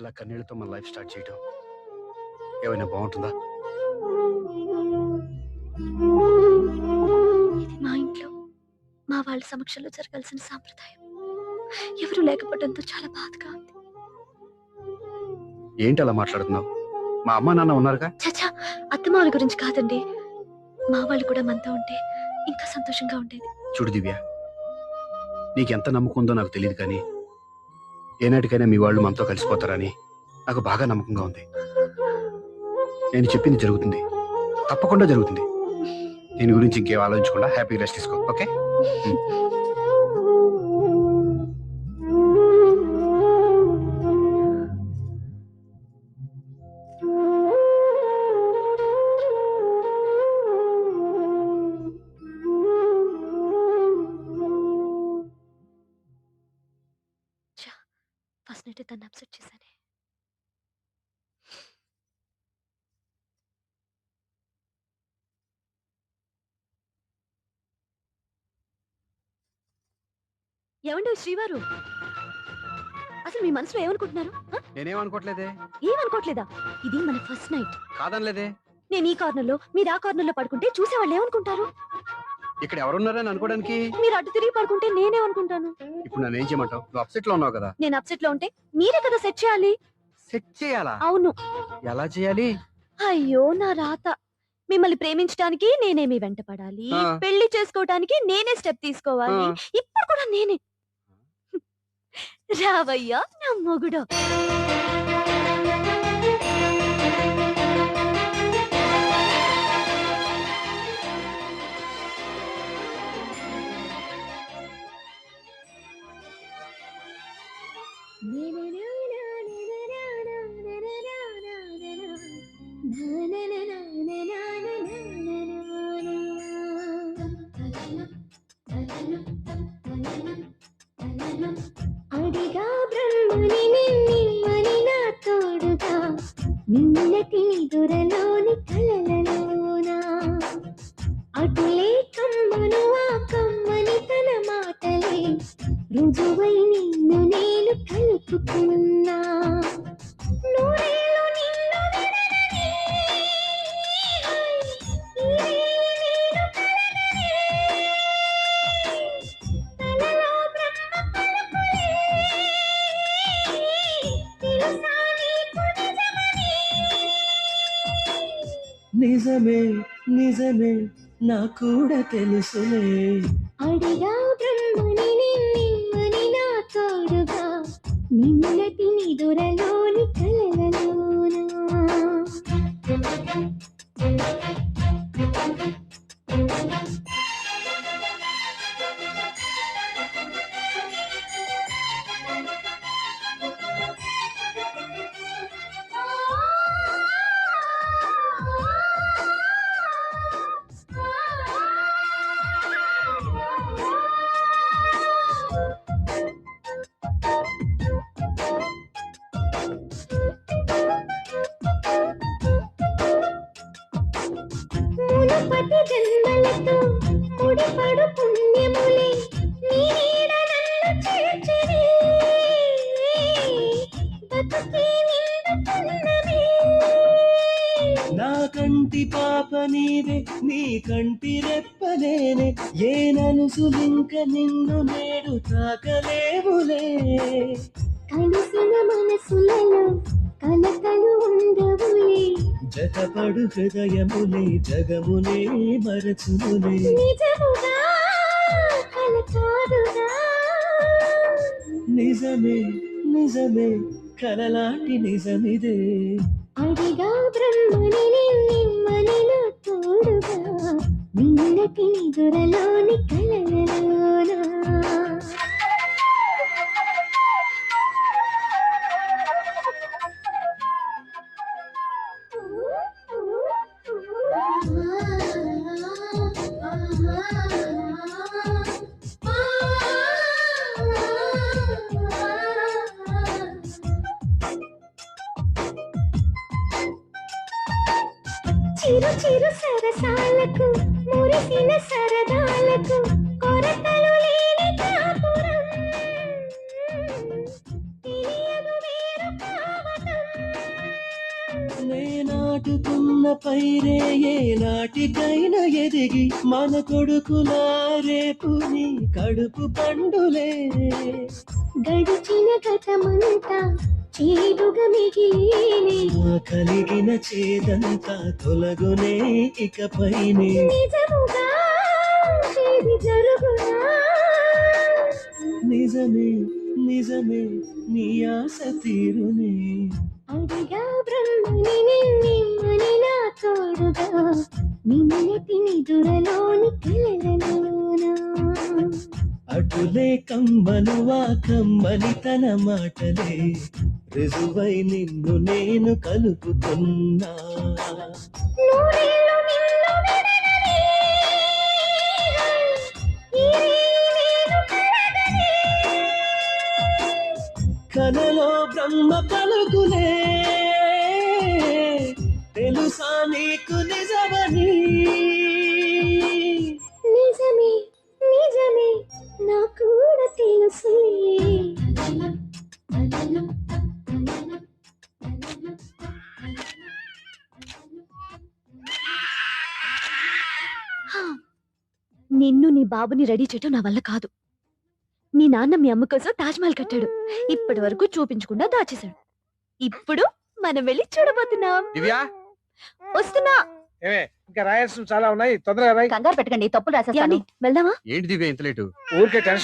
ఇలా కన్నీళ్లతో మన లైఫ్ స్టార్ట్ చేయడం ఏమైనా బాగుంటుందా? ఇది మా ఇంట్లో మా వాళ్ళ సమక్షంలో జరగాల్సిన సాంప్రదాయం. ఎవరు లేకపోవడంతో చాలా బాధగా ఉంది. ఏంటి అలా మాట్లాడుతున్నావు? మా అమ్మ నాన్న ఉన్నారుగా. చచ్చా, అత్తమాల గురించి కాదండి. మా వాళ్ళు కూడా మనతో ఉంటే ఇంకా సంతోషంగా ఉండేది. చూడు దివ్య, నీకెంత నమ్మకం ఉందో నాకు తెలియదు, కానీ ఏనాటికైనా మీ వాళ్ళు మనతో కలిసిపోతారని నాకు బాగా నమ్మకంగా ఉంది. నేను చెప్పింది జరుగుతుంది, తప్పకుండా జరుగుతుంది. దీని గురించి ఇంకేం ఆలోచించకుండా హ్యాపీ రెస్ట్ తీసుకో, ఓకే? ఫస్ట్ నైట్ తను అప్సెట్ చేశానే. ఏమండి శ్రీవారు, అసలు మీ మనసులో ఏమనుకుంటున్నారు? నేనేమనుకోవట్లేదే. ఏమనుకోవట్లేదా? ఇది మన ఫస్ట్ నైట్. కాదనలేదే. నేను ఈ కార్నర్లో మీరు ఆ కార్నర్లో పడుకుంటే చూసేవాళ్ళు ఏమనుకుంటారు? ఇక్కడ ఎవరున్నారని అనుకోవడానికి. మీరు అటు తిరిగి పడుకుంటే నేనేమనుకుంటాను? ఇప్పుడు నన్ను ఏం చేయమంటావు? నువ్వు అప్సెట్ లో ఉన్నావు కదా. నేను అప్సెట్ లో ఉంటే మీరే కదా సెట్ చేయాలి. సెట్ చేయాలా? అవును. ఎలా చేయాలి? అయ్యో నా రాత. మిమ్మల్ని ప్రేమించడానికి నేనే మీ వెంట పడాలి, పెళ్లి చేసుకోవడానికి నేనే స్టెప్ తీసుకోవాలి. ఇప్పుడు కూడా నేనే. రావయ్యా నా మొగుడు. అడిగా బ్రహ్మని నిమ్మని నా తోడుగా నిన్నటి దొరలోని కలలలోనా అటులే కమ్మను ఆ కమ్మని తన మాటలే రుజువై నిన్ను నేను కలుపుకున్నా. నూరేళ్ళు నిన్ను విడనని, నేను కలనని, తలలో బ్రహ్మ పలుకులే తెలుసా నీకు నిజమని. నిజమే నిజమే నా కూడా తెలుసులే. అడిగా బ్రహ్మని నిమ్మని నా తోడుగా నిన్నటి దొరలోని కలలలోనా. మునుపటి జన్మలతో ముడిపడు పుణ్యములే నీ నీడ నన్ను చేర్చిరి. బతుకి నిండుతున్నవి. నా కంటి పాప నీవే, నీ కంటి రెప్పలేనే, ఏ నలుసులింక నిన్ను నేడు తాకలేవులే. కలిసిన మనసులలో కలతలు ఉండవులే. జతపడు హృదయములే జగమునే మరచునులే. నిజముగా కల కాదుగా. నిజమే నిజమే కలలాంటి నిజమిదే. అడిగా బ్రహ్మని నిమ్మని నా తోడుగా నిన్నటి దొరలోని కలలలోనా. చిరు చిరు సరసాలకు మురిసిన సరదాలకు కొరతలు లేని కాపురం తెలియదు వేరు కావడం. పైరే ఏ నాటికైనా ఎదిగి మన కొడుకులా రేపు నీ కడుపు పండులే. గడిచిన గతమంతా చేదుగా మిగిలినే కలిగిన చేదంతా తొలగునే ఇకపైనే. నిజముగా ఇది జరుగునా నిజమే నిజమే నీ ఆశ తీరునే. అడిగా బ్రహ్మని నిమ్మని నా తోడుగా నిన్నటి నిదురలోని కలలలోనా అటులే కమ్మను ఆ కమ్మని తన మాటలే రుజువై నిన్ను నేను కలుపుతున్నా. నూరేళ్ళు నిన్ను విడనని, ఈ నేను కలగని. కలలో బ్రహ్మ పలుకులే తెలుసా నీకు నిజమని. నిజమే నిజమే నాకు కూడా తెలుసులే. నిన్ను నీ బాబుని రెడీ చేయటం నా వల్ల కాదు. మీ నాన్న మీ అమ్మ కోసం తాజ్మహల్ కట్టాడు. ఇప్పటి వరకు చూపించకుండా దాచేశాడు. ఇప్పుడు మనం వెళ్ళి చూడబోతున్నాం. దివ్యా వస్తున్నా. ఏమే ఇంకా రాయాల్సిన చాలా ఉన్నాయి, తొందరగా రాయి. కంగారు పెట్టకండి, తప్పులు రాసేస్తాను. వెళ్దామా? ఏంటి దివ్య ఇంత లేటు? ఊరికే టెన్షన్